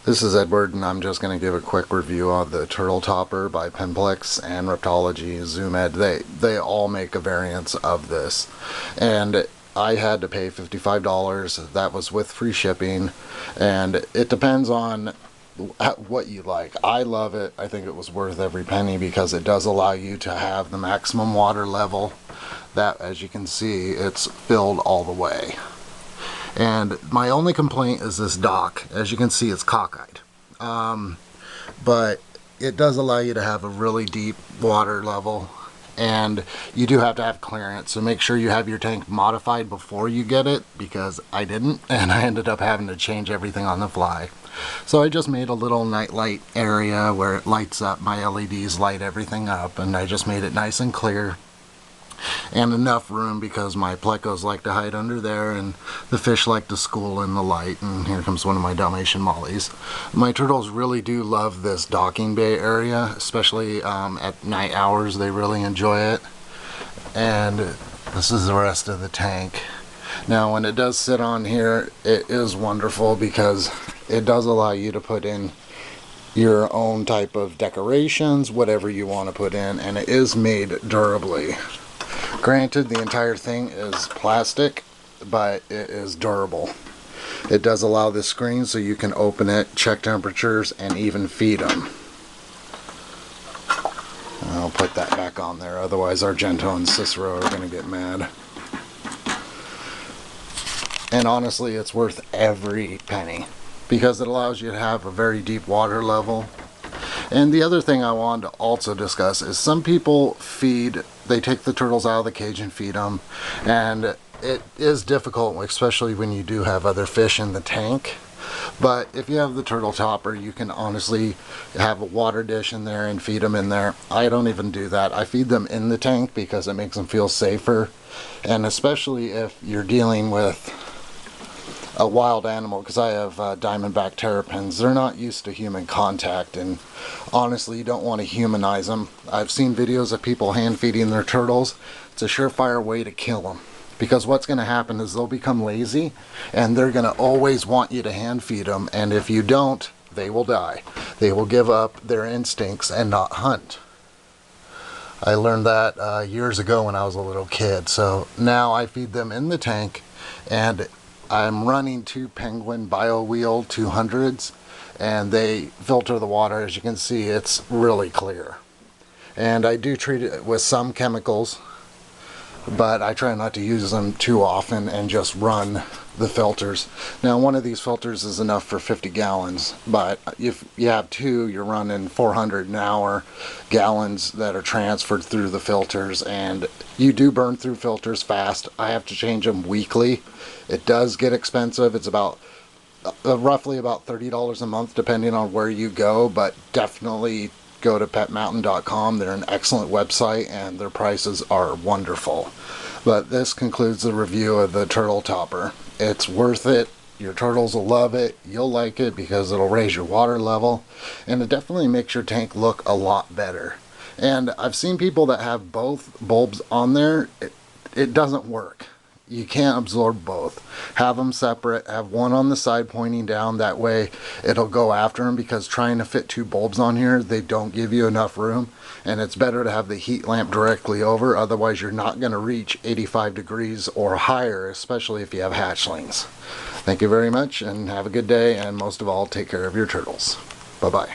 This is Edward, and I'm just going to give a quick review on the Turtle Topper by Penplex and Reptology, Zoom Ed. They all make a variance of this, and I had to pay $55. That was with free shipping, and it depends on what you like. I love it. I think it was worth every penny because it does allow you to have the maximum water level. That, as you can see, it's filled all the way. And my only complaint is this dock. As you can see, it's cockeyed. But it does allow you to have a really deep water level, and you do have to have clearance, so make sure you have your tank modified before you get it, because I didn't, and I ended up having to change everything on the fly. So I just made a little night light area where it lights up. My LEDs light everything up, and I just made it nice and clear. And enough room because my plecos like to hide under there and the fish like to school in the light. And here comes one of my Dalmatian mollies. My turtles really do love this docking bay area, especially at night hours. They really enjoy it. And this is the rest of the tank. Now when it does sit on here, it is wonderful because it does allow you to put in your own type of decorations, whatever you want to put in, and it is made durably. Granted, the entire thing is plastic, but it is durable. It does allow this screen so you can open it, check temperatures, and even feed them. I'll put that back on there, otherwise Argento and Cicero are going to get mad. And honestly, it's worth every penny because it allows you to have a very deep water level. And the other thing I wanted to also discuss is some people they take the turtles out of the cage and feed them, and it is difficult, especially when you do have other fish in the tank. But if you have the Turtle Topper, you can honestly have a water dish in there and feed them in there. I don't even do that. I feed them in the tank because it makes them feel safer, and especially if you're dealing with a wild animal, because I have diamondback terrapins. They're not used to human contact, and honestly, you don't want to humanize them. I've seen videos of people hand feeding their turtles. It's a surefire way to kill them, because what's going to happen is they'll become lazy and they're going to always want you to hand feed them, and if you don't, they will die. They will give up their instincts and not hunt. I learned that years ago when I was a little kid, so now I feed them in the tank, and I'm running 2 Penguin BioWheel 200s, and they filter the water. As you can see, it's really clear. And I do treat it with some chemicals, but I try not to use them too often and just run the filters. Now, one of these filters is enough for 50 gallons, but if you have 2, you're running 400 an hour gallons that are transferred through the filters, and you do burn through filters fast. I have to change them weekly. It does get expensive. It's about roughly about $30 a month depending on where you go, but definitely go to petmountain.com. They're an excellent website and their prices are wonderful. But this concludes the review of the Turtle Topper. It's worth it. Your turtles will love it. You'll like it because it'll raise your water level, and it definitely makes your tank look a lot better. And I've seen people that have both bulbs on there. It doesn't work. You can't absorb both. Have them separate. Have one on the side pointing down. That way it'll go after them, because trying to fit 2 bulbs on here, they don't give you enough room. And it's better to have the heat lamp directly over. Otherwise you're not going to reach 85 degrees or higher, especially if you have hatchlings. Thank you very much, and have a good day, and most of all, take care of your turtles. Bye-bye.